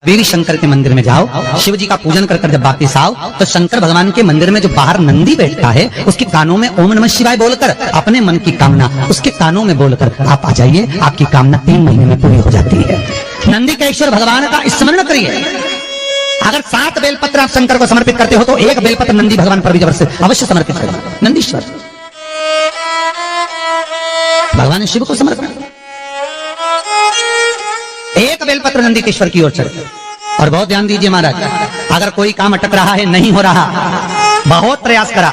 देवी शंकर के मंदिर में जाओ, शिव जी का पूजन कर जब वापिस आओ तो शंकर भगवान के मंदिर में जो बाहर नंदी बैठता है उसके कानों में ओम नमः शिवाय बोलकर अपने मन की कामना उसके कानों में बोलकर आप आ जाइए, आपकी कामना 3 महीने में पूरी हो जाती है। नंदी के ईश्वर भगवान का स्मरण करिए। अगर 7 बेलपत्र आप शंकर को समर्पित करते हो तो 1 बेलपत्र नंदी भगवान पर भी अवश्य समर्पित करें। नंदीश्वर भगवान शिव को समर्पित, 1 बेलपत्र नंदीकेश्वर की ओर चढ़े। और बहुत ध्यान दीजिए महाराज, अगर कोई काम अटक रहा है, नहीं हो रहा, बहुत प्रयास करा,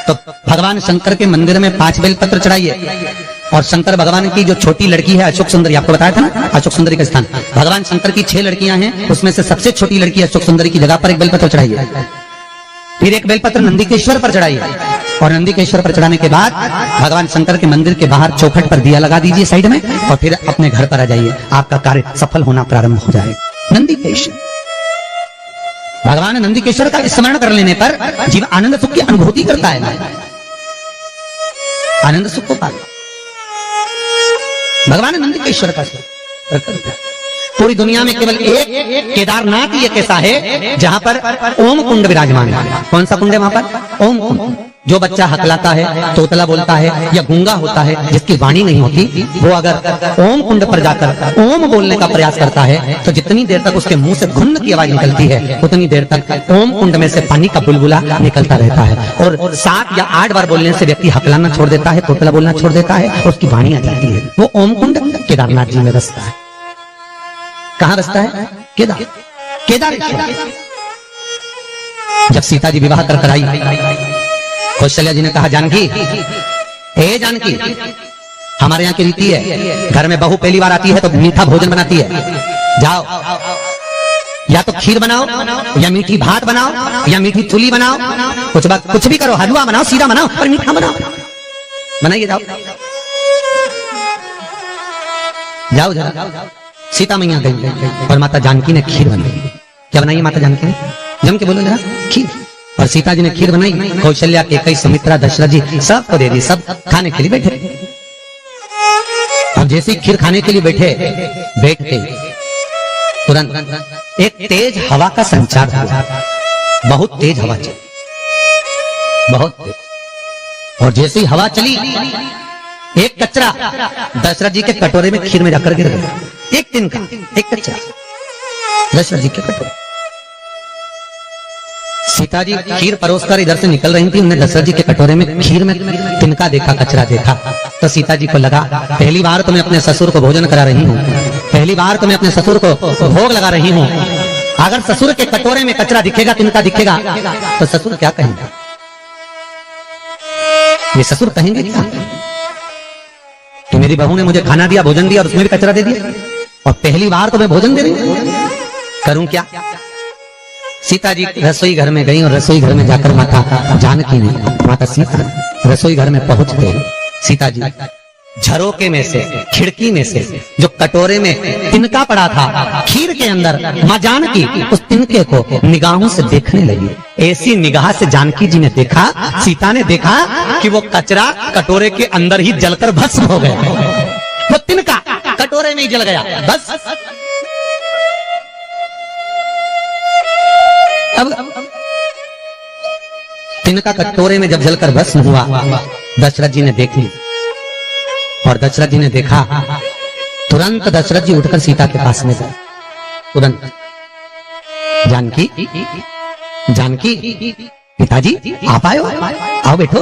तो भगवान शंकर के मंदिर में 5 बेलपत्र चढ़ाइए। और शंकर भगवान की जो छोटी लड़की है अशोक सुंदरी, आपको बताया था ना अशोक सुंदरी का स्थान, भगवान शंकर की 6 लड़कियां हैं, उसमें से सबसे छोटी लड़की अशोक सुंदरी की जगह पर 1 बेलपत्र चढ़ाइए। फिर 1 बेलपत्र नंदीकेश्वर पर चढ़ाइए। और नंदीकेश्वर पर चढ़ाने के बाद भगवान शंकर के मंदिर के बाहर चौखट पर दिया लगा दीजिए साइड में, और फिर अपने घर पर आ जाइए, आपका कार्य सफल होना प्रारंभ हो जाएगा। नंदीकेश्वर भगवान नंदीकेश्वर का स्मरण कर लेने पर जीव आनंद सुख की अनुभूति करता है, आनंद सुख को पाता। भगवान नंदीकेश्वर का पूरी दुनिया में केवल एक केदारनाथ ही एक ऐसा है जहां पर ओम कुंड विराजमान है। कौन सा कुंड है वहां पर? ओम कुंड। जो बच्चा हकलाता है, तोतला बोलता है या गूंगा होता है, जिसकी वाणी नहीं होती, वो अगर ओम कुंड पर जाकर ओम बोलने का प्रयास करता है तो जितनी देर तक उसके मुंह से घुन्न की आवाज निकलती है उतनी देर तक ओम कुंड में से पानी का बुलबुला निकलता रहता है। और 7 या 8 बार बोलने से व्यक्ति हकलाना छोड़ देता है, तोतला बोलना छोड़ देता है और उसकी वाणी आ जाती है। वो ओम कुंड केदारनाथ जी में बसता है। कहां बसता है? केदारेश्वर। जब सीता जी विवाह कर आई, कौशल्या जी ने कहा, जानकी, हे जानकी, हमारे यहाँ की रीति है, घर में बहू पहली बार आती है तो मीठा भोजन बनाती है। जाओ, या तो खीर बनाओ, या मीठी भात बनाओ, या मीठी चुली बनाओ, कुछ भी करो, हलवा बनाओ, सीरा बनाओ, और मीठा बनाओ, बनाइए। जाओ जाओ जरा। सीता मैया गई और माता जानकी ने खीर बनाई। क्या बनाई माता जानकी ने? जम के बोलो जरा। खीर। और सीता जी ने खीर बनाई, कौशल्या, कैकेयी, सुमित्रा, दशरथ जी सबको दे दी। सब खाने के लिए बैठे। अब जैसे ही खीर खाने के लिए बैठते तुरंत एक तेज हवा का संचार हुआ। बहुत तेज हवा चली, बहुत तेज। और जैसे ही हवा चली, एक कचरा दशरथ जी के कटोरे में खीर में जाकर गिर गया। एक तिनका, एक कचरा दशरथ जी के कटोरे। सीता जी खीर परोसकर इधर से निकल रही थी, उन्हें दशरथ जी के कटोरे में खीर में तिनका देखा, कचरा देखा। तो सीता जी को लगा, पहली बार तो मैं अपने ससुर को भोजन करा रही हूँ, पहली बार तो मैं अपने ससुर को भोग लगा रही हूँ। अगर ससुर के कटोरे में कचरा दिखेगा, तिनका दिखेगा, तो ससुर क्या कहेंगे? ये ससुर कहेंगे क्या कि मेरी बहू ने मुझे खाना दिया, भोजन दिया और उसमें भी कचरा दे दिया, और पहली बार तो मैं भोजन दे रही हूं, करूं क्या? सीता जी रसोई घर में गई और रसोई घर में जाकर माता जानकी ने, माता सीता रसोई घर में पहुंचते सीता जी झरोके में से, खिड़की में से जो कटोरे में तिनका पड़ा था खीर के अंदर, मां जानकी उस तिनके को निगाहों से देखने लगी। ऐसी निगाह से जानकी जी ने देखा, सीता ने देखा कि वो कचरा कटोरे के अंदर ही जलकर भस्म हो गया। वो तिनका कटोरे में ही जल गया, बस। अब तिनका कटोरे में जब जलकर भस्म हुआ, दशरथ जी ने देख ली। और दशरथ जी ने देखा, तुरंत दशरथ जी उठकर सीता के पास में गए। तुरंत, जानकी, जानकी, पिताजी आप आए हो, आओ बैठो।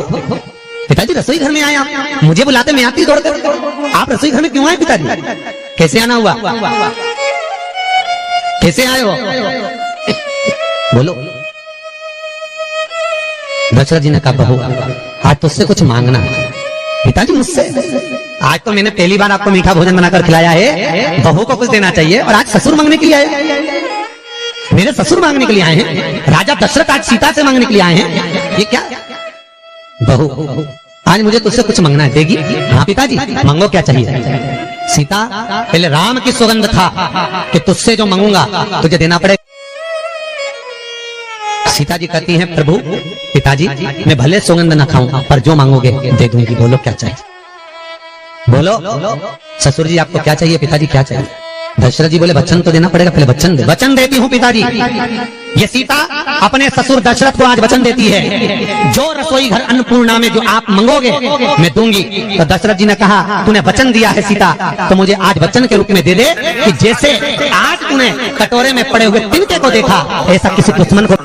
पिताजी रसोई घर में आए आप, मुझे बुलाते मैं आती दौड़कर। आप रसोई घर में क्यों आए पिताजी? कैसे आना हुआ? कैसे आए हो? बोलो। दशरथ जी ने कहा, बहू आज तुझसे कुछ मांगना है। पिताजी मुझसे? आज तो मैंने पहली बार आपको मीठा भोजन बनाकर खिलाया है, बहू को कुछ देना चाहिए, और आज ससुर मांगने के लिए आए। मेरे ससुर मांगने के लिए आए हैं, राजा दशरथ आज सीता से मांगने के लिए आए हैं। ये क्या? बहू आज मुझे तुझसे कुछ मांगना है, देगी? हाँ पिताजी, मांगो, क्या चाहिए? सीता, पहले राम की सौगंध खा कि तुझसे जो मांगूंगा तुझे देना पड़ेगा। सीता जी कहती हैं, प्रभु पिताजी मैं भले सौगंध न खाऊं पर जो मांगोगे दे दूंगी। बोलो क्या चाहिए? बोलो। ससुर जी आपको क्या चाहिए? पिताजी क्या चाहिए? दशरथ जी बोले वचन तो देना पड़ेगा, पहले वचन दे। वचन देती हूँ पिताजी। ये सीता अपने ससुर दशरथ को आज वचन देती है, जो रसोई घर अन्नपूर्णा में जो आप मंगोगे मैं दूंगी। तो दशरथ जी ने कहा तूने वचन दिया है सीता, तो मुझे आज वचन के रूप में दे दे कि जैसे आज तूने कटोरे में पड़े हुए तिनके को देखा, ऐसा किसी दुश्मन को।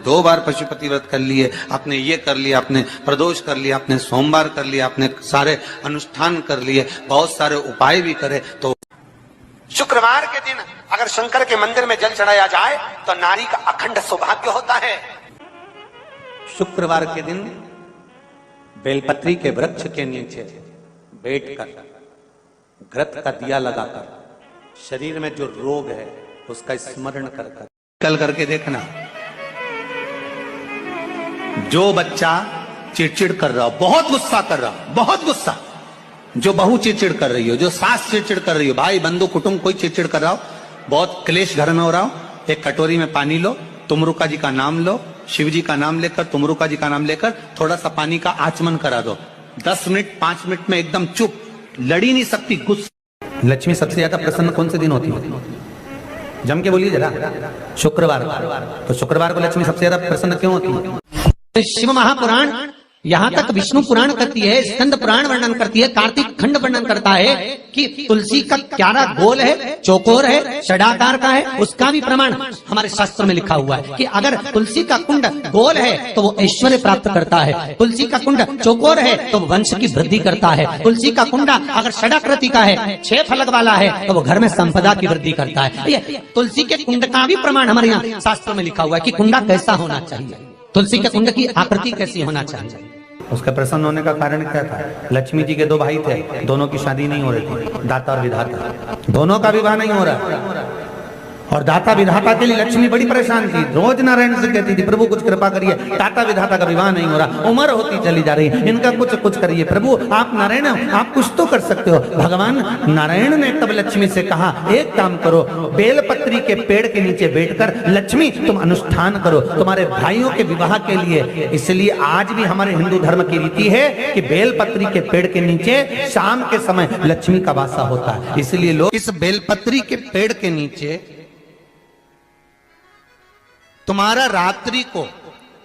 2 बार पशुपति व्रत कर लिए, आपने ये कर लिया, आपने प्रदोष कर लिया, आपने सोमवार कर लिया, आपने सारे अनुष्ठान कर लिए, बहुत सारे उपाय भी करे। तो शुक्रवार के दिन अगर शंकर के मंदिर में जल चढ़ाया जाए तो नारी का अखंड सौभाग्य होता है। शुक्रवार के दिन बेलपत्री के वृक्ष के नीचे बैठकर घृत का दिया लगाकर शरीर में जो रोग है उसका स्मरण कर कल करके देखना। जो बच्चा चिड़चिड़ कर रहा हो, बहुत गुस्सा कर रहा हो, बहुत गुस्सा, जो बहू चिड़चिड़ कर रही हो, जो सास चिड़चिड़ कर रही हो, भाई बंधु कुटुंब कोई चिड़चिड़ कर रहा हो, बहुत क्लेश घर में हो रहा हो, एक कटोरी में पानी लो, तुमरुका जी का नाम लो, शिव जी का नाम लेकर, तुमरुका जी का नाम लेकर थोड़ा सा पानी का आचमन करा दो। 10 मिनट 5 मिनट में एकदम चुप, लड़ी नहीं सकती, गुस्सा। लक्ष्मी सबसे ज्यादा प्रसन्न कौन से दिन होती है? जम के बोलिए जरा। शुक्रवार। तो शुक्रवार को लक्ष्मी सबसे ज्यादा प्रसन्न क्यों होती है? शिव महापुराण यहाँ तक विष्णु पुराण करती है, स्कंद पुराण वर्णन करती है, कार्तिक खंड वर्णन करता है कि तुलसी का क्यारा गोल है, चौकोर है, षडाकार का है। उसका भी प्रमाण हमारे शास्त्र में लिखा हुआ है कि अगर तुलसी का कुंड गोल है तो वो ऐश्वर्य प्राप्त करता है, तुलसी का कुंड चौकोर है तो वो वंश की वृद्धि करता है, तुलसी का कुंड अगर षडाकृति का है, 6 फलक वाला है तो वो घर में संपदा की वृद्धि करता है। ये तुलसी के कुंड का भी प्रमाण हमारे यहाँ शास्त्र में लिखा हुआ है कि कुंडा कैसा होना चाहिए, तुलसी के कुंड की आकृति कैसी होना चाहिए। उसके प्रसन्न होने का कारण क्या था? लक्ष्मी जी के 2 भाई थे, दोनों की शादी नहीं हो रही थी, दाता और विधाता, दोनों का विवाह नहीं हो रहा। और दाता विधाता के लिए लक्ष्मी बड़ी परेशान थी, रोज नारायण से कहती थी प्रभु कुछ कृपा करिए, दाता विधाता का विवाह नहीं हो रहा, उम्र होती चली जा रही, इनका कुछ करिए प्रभु, आप नारायण आप कुछ तो कर सकते हो। भगवान नारायण ने तब लक्ष्मी से कहा एक काम करो, बेलपत्री के पेड़ के नीचे बैठकर लक्ष्मी तुम अनुष्ठान करो तुम्हारे भाइयों के विवाह के लिए। इसलिए आज भी हमारे हिंदू धर्म की रीति है कि बेलपत्री के पेड़ के नीचे शाम के समय लक्ष्मी का वासा होता है। इसलिए लोग इस बेलपत्री के पेड़ के नीचे तुम्हारा रात्रि को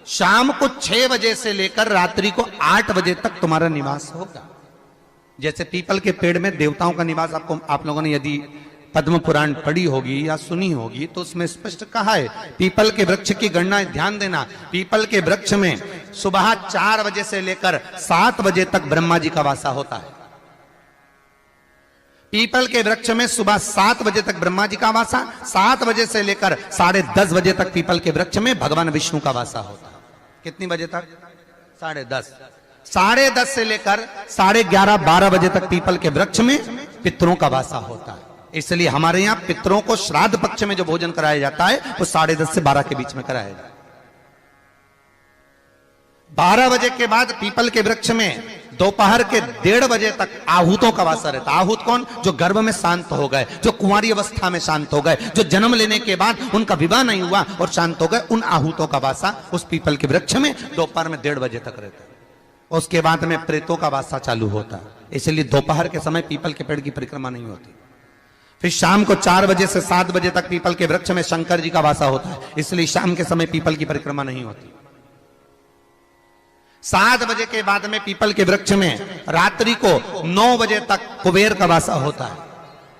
शाम को 6 बजे से लेकर रात्रि को 8 बजे तक तुम्हारा निवास होगा। जैसे पीपल के पेड़ में देवताओं का निवास, आपको आप लोगों ने यदि पद्म पुराण पढ़ी होगी या सुनी होगी तो उसमें स्पष्ट कहा है। पीपल के वृक्ष की गणना ध्यान देना, पीपल के वृक्ष में सुबह 4 बजे से लेकर 7 बजे तक ब्रह्मा जी का वासा होता है। पीपल के वृक्ष में सुबह 7 बजे तक ब्रह्मा जी का वासा, 7 बजे से लेकर 10:30 बजे तक पीपल के वृक्ष में भगवान विष्णु का वासा होता है। कितनी बजे तक? 10:30। 10:30 से लेकर 11:30 12 बजे तक पीपल के वृक्ष में पितरों का वासा होता है। इसलिए हमारे यहाँ पितरों को श्राद्ध पक्ष में जो भोजन कराया जाता है वो 10:30 से 12 के बीच में कराया जाता है। 12 बजे के बाद पीपल के वृक्ष में दोपहर के 1:30 बजे तक आहूतों का वासा रहता है। आहूत कौन? जो गर्भ में शांत हो गए, जो कुंवारी अवस्था में शांत हो गए, जो जन्म लेने के बाद उनका विवाह नहीं हुआ और शांत हो गए, उन आहूतों का वासा उस पीपल के वृक्ष में दोपहर में 1:30 बजे तक रहता है। उसके बाद में प्रेतों का वासा चालू होता है। इसलिए दोपहर के समय पीपल के पेड़ की परिक्रमा नहीं होती। फिर शाम को 4 बजे से 7 बजे तक पीपल के वृक्ष में शंकर जी का वासा होता है। इसलिए शाम के समय पीपल की परिक्रमा नहीं होती। 7 बजे के बाद में पीपल के वृक्ष में रात्रि को 9 बजे तक कुबेर का वासा होता है।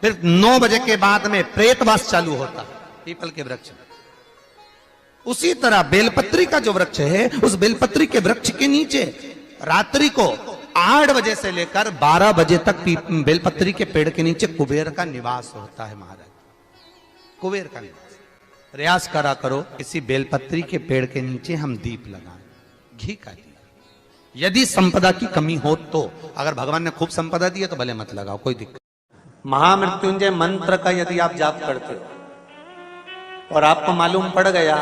फिर 9 बजे के बाद में प्रेतवास चालू होता है पीपल के वृक्ष में। उसी तरह बेलपत्री का जो वृक्ष है, उस बेलपत्री के वृक्ष के नीचे रात्रि को 8 बजे से लेकर 12 बजे तक बेलपत्री के पेड़ के नीचे कुबेर का निवास होता है। महाराज, कुबेर का निवास। प्रयास करा करो इसी बेलपत्री के पेड़ के नीचे हम दीप लगाएं, घी का दीप। यदि संपदा की कमी हो तो, अगर भगवान ने खूब संपदा दी है तो भले मत लगाओ, कोई दिक्कत। महामृत्युंजय मंत्र का यदि आप जाप करते हो और आपको मालूम पड़ गया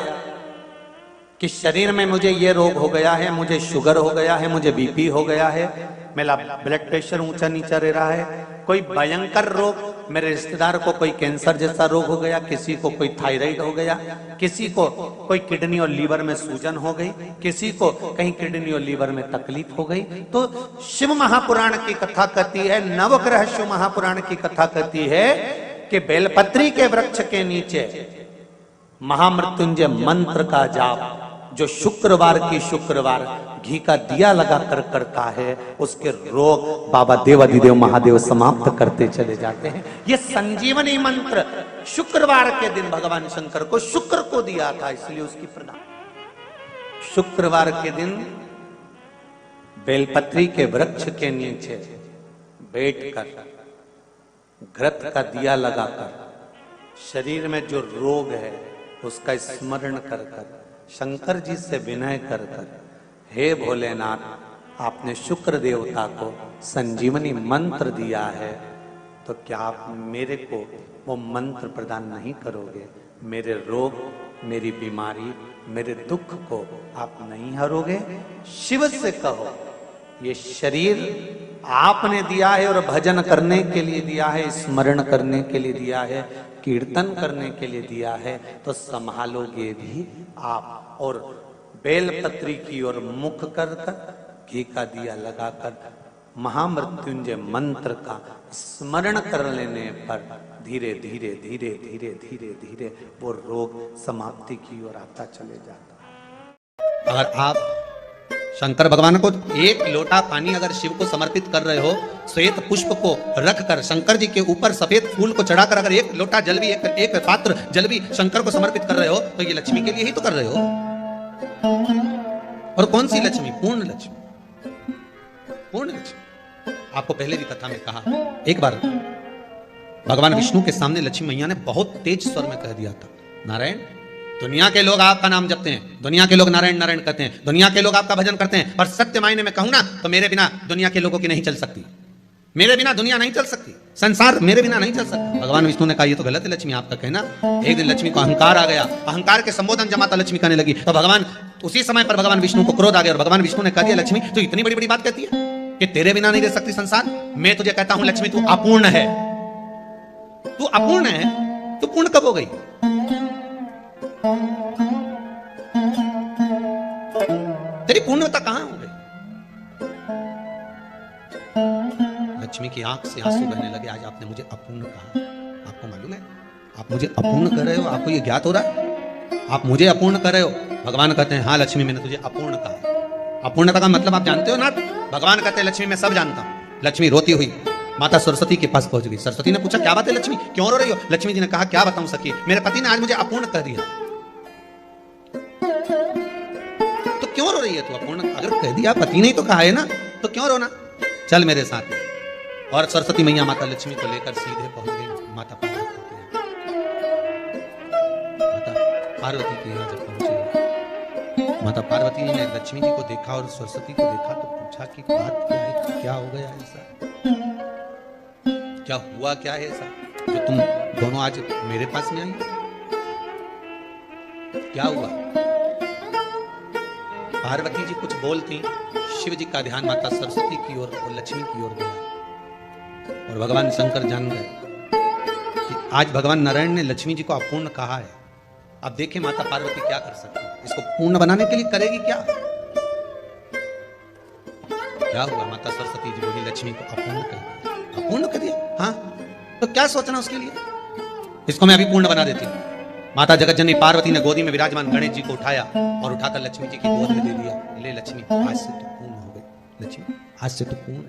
कि शरीर में मुझे ये रोग हो गया है, मुझे शुगर हो गया है, मुझे बीपी हो गया है, मेरा ब्लड प्रेशर ऊंचा नीचा रह रहा है, कोई भयंकर रोग, मेरे रिश्तेदार को कोई कैंसर जैसा रोग हो गया, किसी को कोई थायराइड हो गया, किसी को कोई किडनी और लीवर में सूजन हो गई, किसी को कहीं किडनी और लीवर में तकलीफ हो गई, तो शिव महापुराण की कथा कहती है, नवग्रह शिव महापुराण की कथा कहती है कि बेलपत्री के वृक्ष के नीचे महामृत्युंजय मंत्र का जाप जो शुक्रवार की शुक्रवार घी का दिया लगा कर करता है, उसके रोग बाबा देवाधिदेव महादेव समाप्त करते चले जाते हैं। ये संजीवनी मंत्र शुक्रवार के दिन भगवान शंकर को शुक्र को दिया था, इसलिए उसकी प्रदान। शुक्रवार के दिन बेलपत्री के वृक्ष के नीचे बैठकर घृत का दिया लगाकर शरीर में जो रोग है उसका स्मरण कर कर शंकर जी से विनय कर कर, हे भोलेनाथ आपने शुक्र देवता को संजीवनी मंत्र दिया है, तो क्या आप मेरे को वो मंत्र प्रदान नहीं करोगे? मेरे रोग, मेरी बीमारी, मेरे दुख को आप नहीं हरोगे? शिव से कहो ये शरीर आपने दिया है और भजन करने के लिए दिया है, स्मरण करने के लिए दिया है, कीर्तन करने के लिए दिया है, तो संभालोगे भी आप। और बेलपत्री की ओर मुख कर कर घी का दिया लगाकर महामृत्युंजय मंत्र का स्मरण कर लेने पर धीरे धीरे धीरे धीरे धीरे धीरे वो रोग समाप्ति की ओर आता चले जाता। अगर आप शंकर भगवान को एक लोटा पानी अगर शिव को समर्पित कर रहे हो, श्वेत पुष्प को रखकर शंकर जी के ऊपर सफेद फूल को चढ़ाकर अगर एक लोटा जल भी एक पात्र जल भी शंकर को समर्पित कर रहे हो, तो ये लक्ष्मी के लिए ही तो कर रहे हो। और कौन सी लक्ष्मी? पूर्ण लक्ष्मी, पूर्ण लक्ष्मी। आपको पहले भी कथा में कहा, एक बार भगवान विष्णु के सामने लक्ष्मी मैया ने बहुत तेज स्वर में कह दिया था, नारायण दुनिया के लोग आपका नाम जपते हैं, दुनिया के लोग नारायण नारायण कहते हैं, दुनिया के लोग आपका भजन करते हैं, पर सत्य मायने में कहूं ना तो मेरे बिना दुनिया के लोगों की नहीं चल सकती, मेरे बिना दुनिया नहीं चल सकती, संसार मेरे बिना नहीं चल सकता। भगवान विष्णु ने कहा ये तो गलत है लक्ष्मी आपका कहना। एक दिन लक्ष्मी को अहंकार आ गया, अहंकार के संबोधन जब माता लक्ष्मी करने लगी तो भगवान उसी समय पर भगवान विष्णु को क्रोध आ गया और भगवान विष्णु ने कह दिया लक्ष्मी तू इतनी बड़ी बड़ी बात कहती है कि तेरे बिना नहीं रह सकती संसार? मैं तुझे कहता हूं लक्ष्मी तू अपूर्ण है, तू अपूर्ण है, तू पूर्ण कब हो गई? तेरी पूर्णता कहां हो गई? लक्ष्मी की आंख से आंसू बहने लगे। आज आपने मुझे अपूर्ण कहा, आपको मालूम है आप मुझे अपूर्ण कर रहे हो? आपको ये ज्ञात हो रहा है आप मुझे अपूर्ण कर रहे हो? भगवान कहते हैं हाँ लक्ष्मी मैंने तुझे अपूर्ण कहा। अपूर्णता का मतलब आप जानते हो ना? भगवान कहते हैं लक्ष्मी मैं सब जानता हूं। लक्ष्मी रोती हुई माता सरस्वती के पास पहुंच गई। सरस्वती ने पूछा क्या बात है लक्ष्मी, क्यों रो रही हो? लक्ष्मी जी ने कहा क्या बताऊं सखी, मेरे पति ने आज मुझे अपूर्ण कर दिया। तो क्यों रो रही है तू? अपूर्ण अगर कह दिया, पति ने तो कहा है ना, तो क्यों रोना? चल मेरे साथ। और सरस्वती मैया माता लक्ष्मी को लेकर सीधे पहुंच गई माता पार्वती के यहाँ। माता पार्वती के यहाँ जब पहुंचे, माता पार्वती ने लक्ष्मी जी को देखा और सरस्वती को देखा तो पूछा कि बात क्या है, क्या हो गया ऐसा, क्या हुआ, क्या है ऐसा जो तुम दोनों आज मेरे पास में आई? क्या हुआ? पार्वती जी कुछ बोलती, शिव जी का ध्यान माता सरस्वती की ओर और लक्ष्मी की ओर गया और भगवान शंकर जान गए कि आज भगवान नारायण ने लक्ष्मी जी को अपूर्ण कहा है। अब देखें माता पार्वती क्या कर सकती है, इसको पूर्ण बनाने के लिए करेगी क्या? क्या हुआ? माता सरस्वती जी बोली लक्ष्मी को अपूर्ण कर दिया। अपूर्ण कर दिया? हाँ, तो क्या सोचना उसके लिए, इसको मैं अभी पूर्ण बना देती हूँ। माता जगतजननी पार्वती ने गोदी में विराजमान गणेश जी को उठाया और उठाकर लक्ष्मी जी की गोद में दे दिया। ले लक्ष्मी आज से तो पूर्ण हो गई, लक्ष्मी आज से तो पूर्ण।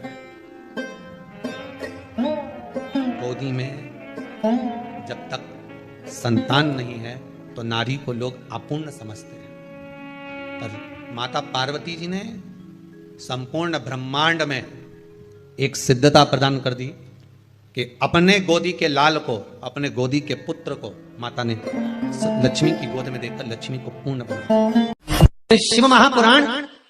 गोदी में जब तक संतान नहीं है तो नारी को लोग अपूर्ण समझते हैं, पर माता पार्वती जी ने संपूर्ण ब्रह्मांड में एक सिद्धता प्रदान कर दी कि अपने गोदी के लाल को, अपने गोदी के पुत्र को माता ने लक्ष्मी की गोद में देकर लक्ष्मी को पूर्ण बनाया। शिव महापुराण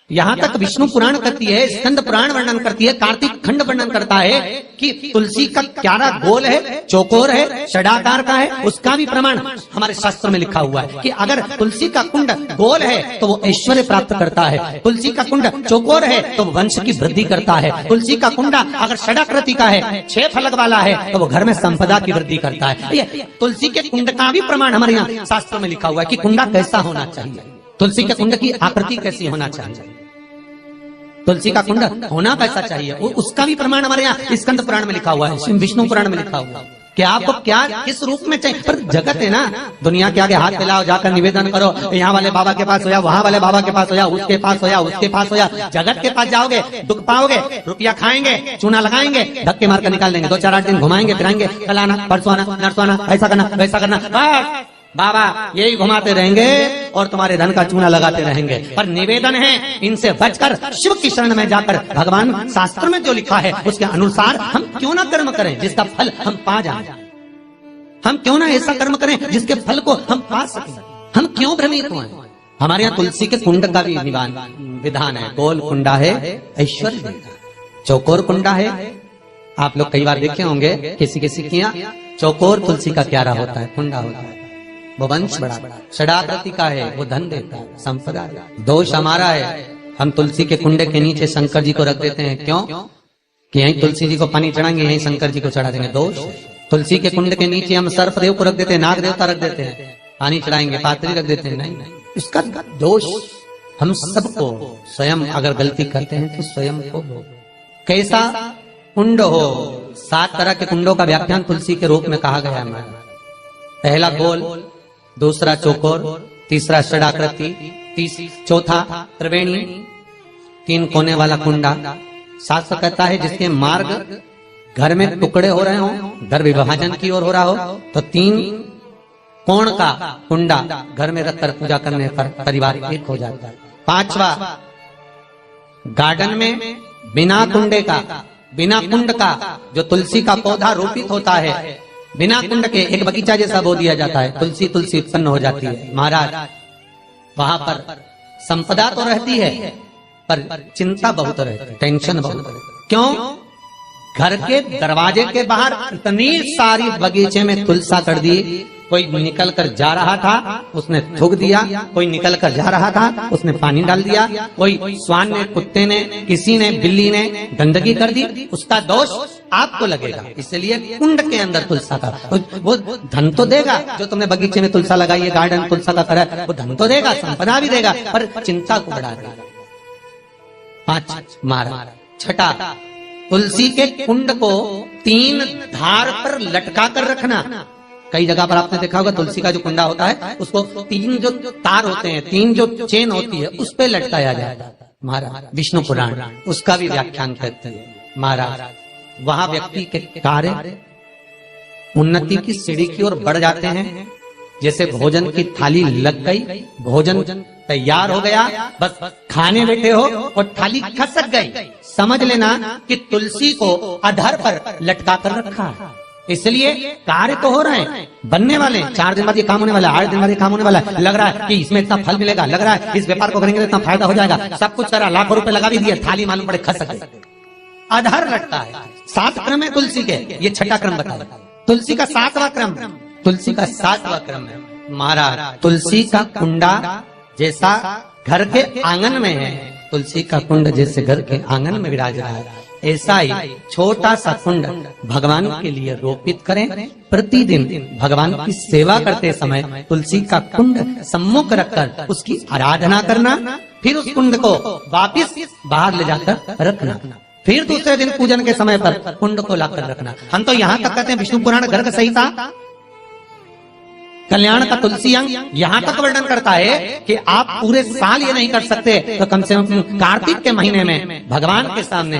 यहाँ तक विष्णु पुराण करती है, स्कंद पुराण वर्णन करती है, कार्तिक खंड वर्णन करता है कि तुलसी का क्यारा गोल है, चौकोर है, षडाकार का है। उसका भी प्रमाण हमारे शास्त्र में लिखा हुआ है कि अगर तुलसी का कुंड गोल है तो वो ऐश्वर्य प्राप्त करता है, तुलसी का कुंड चौकोर है तो वो वंश की वृद्धि करता है, तुलसी का कुंड अगर षडाकृति का है, 6 फलक वाला है तो वो घर में संपदा की वृद्धि करता है। ये तुलसी के कुंड का भी प्रमाण हमारे यहाँ शास्त्र में लिखा हुआ है कि कुंडा कैसा होना चाहिए, तुलसी के कुंड की आकृति कैसी होना चाहिए, तुलसी का कुंड होना कैसा चाहिए, वो उसका भी प्रमाण हमारे यहाँ स्कंद पुराण में लिखा हुआ है, विष्णु पुराण में लिखा हुआ है। कि आपको क्या किस रूप में चाहिए। पर जगत है ना, दुनिया के आगे हाथ फैलाओ, जाकर निवेदन करो, यहाँ वाले बाबा के पास हो या वहां वाले बाबा के पास हो या उसके पास हो या उसके पास हो या जगत के पास जाओगे, दुख पाओगे, रुपया खाएंगे, चूना लगाएंगे, धक्के मारकर निकाल देंगे, 2-4-8 दिन घुमाएंगे फिराएंगे, कल आना, परसों आना, नरसों आना, ऐसा करना वैसा करना, बस बाबा यही घुमाते रहेंगे और तुम्हारे धन का चूना लगाते रहेंगे। पर निवेदन है, इनसे बचकर शिव की शरण में जाकर भगवान शास्त्र में जो लिखा है उसके अनुसार हम क्यों ना कर्म करें जिसका फल हम पा जाएं। हम क्यों ना ऐसा कर्म करें जिसके फल को हम पा सकें। हम क्यों भ्रमित हुए। हमारे यहाँ तुलसी के कुंड का भी विधान है। गोल कुंडा है ऐश्वर्य देगा, चौकोर कुंडा है। आप लोग कई बार देखे होंगे किसी किसी के यहाँ चौकोर तुलसी का क्यारा होता है, कुंडा होता है, वो वंश बड़ा, षडाकृति का है, वो धन देता है, संपदा। दोष हमारा है, हम तुलसी के कुंडे के नीचे शंकर जी को रख देते हैं। क्यों? कि यहीं तुलसी जी को पानी चढ़ाएंगे, यहीं शंकर जी को चढ़ा देंगे। दोष। तुलसी के कुंड के नीचे हम सर्पदेव को रख देते हैं, नाग देवता रख देते हैं, पानी चढ़ाएंगे, पात्री रख देते हैं। नहीं, इसका दोष हम सबको, स्वयं अगर गलती करते हैं तो स्वयं को। कैसा कुंड हो, 7 तरह के कुंडों का व्याख्यान तुलसी के रूप में कहा गया है। पहला गोल, दूसरा चौकोर, तीसरा षडाकृति, चौथा त्रिवेणी, 3 कोने वाला कुंडा। शास्त्र कहता है जिसके मार्ग घर में टुकड़े हो रहे हो, घर विभाजन की ओर हो रहा हो, तो 3 कोण का कुंडा घर में रखकर पूजा करने पर परिवार एक हो जाता है। 5वां, गार्डन में बिना कुंडे का, बिना कुंड का जो तुलसी का पौधा रोपित होता है, बिना कुंड के एक बगीचा जैसा बो दिया जाता है, तुलसी तुलसी उत्पन्न हो जाती है। महाराज वहां पर संपदा तो रहती है पर चिंता बहुत रहती है, टेंशन बहुत रहती है। क्यों? घर के दरवाजे के बाहर इतनी सारी बगीचे में तुलसा कर दी। कोई निकल कर जा रहा था, उसने थूक दिया, कोई निकल कर जा रहा था, उसने पानी डाल दिया, कोई श्वान ने, कुत्ते ने, किसी ने, बिल्ली ने गंदगी कर दी, उसका दोष आपको लगेगा। इसलिए कुंड के अंदर तुलसा का वो धन तो देगा, जो तुमने बगीचे में तुलसा लगाई है, गार्डन तुलसा का करा, वो धन तो देगा, संपदा भी देगा, पर चिंता को बढ़ा देगा। 5 मारा। छठा, तुलसी के कुंड को 3 धार पर लटका कर रखना। कई जगह पर आपने देखा होगा तुलसी का जो कुंडा होता है उसको 3 जो तार होते हैं, 3 जो चेन होती है, उस पे लटकाया जाता है। महाराज विष्णु पुराण उसका भी व्याख्यान करते हैं। महाराज वहां व्यक्ति के कार्य उन्नति की सीढ़ी की ओर बढ़ जाते हैं। जैसे भोजन की थाली लग गई, भोजन तैयार हो गया, बस खाने बैठे हो और थाली खसक गई, समझ लेना कि तुलसी को अधर पर लटका कर रखा है। इसलिए कार्य तो हो रहे हैं, बनने वाले, 4 दिन बाद ये काम होने वाला है, 8 दिन बाद ये काम होने वाला है, लग रहा है कि इसमें इतना फल मिलेगा, लग रहा है इस व्यापार को करेंगे तो इतना फायदा हो जाएगा, सब कुछ करा, लाखों रुपए लगा भी दिए, थाली मालूम पड़े खसक गई, अधर लटका है। 7 क्रम है तुलसी के, ये 6ठा क्रम बताया। तुलसी का 7वां क्रम, तुलसी का 7वां क्रम है। महाराज तुलसी का कुंडा जैसा घर के आंगन में है, तुलसी का कुंड जैसे घर के आंगन में विराज रहा है, ऐसा ही छोटा सा कुंड भगवान के लिए रोपित करें। प्रतिदिन भगवान की सेवा करते समय तुलसी का कुंड सम्मुख रखकर उसकी आराधना करना, फिर उस कुंड को वापिस बाहर ले जाकर रखना, फिर दूसरे दिन पूजन के समय पर कुंड को लाकर रखना। हम तो यहाँ तक कहते हैं विष्णु पुराण गर्ग संहिता कल्याण का तुलसी अंग यहाँ तक वर्णन करता है कि आप पूरे साल ये नहीं कर सकते तो कम से कम कार्तिक के महीने में भगवान के सामने